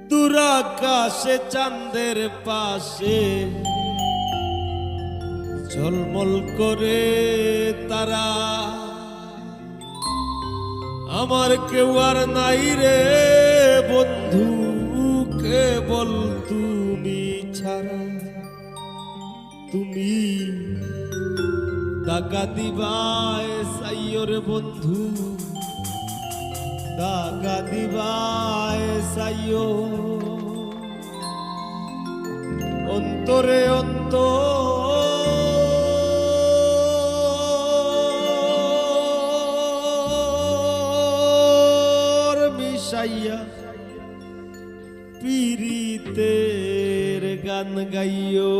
দুরাকাশে চাঁদের পাশে ঝলমল করে তারা, আমার কেউ আর নাই রে বন্ধু কেবল তুমি ছাড়া। তুমি দাগা দিবায় সাইও রে বন্ধু, দাগা দিবায় সাইও, অন্তরে অন্তর মিশাইয়া পীড়িতের গান গাইও।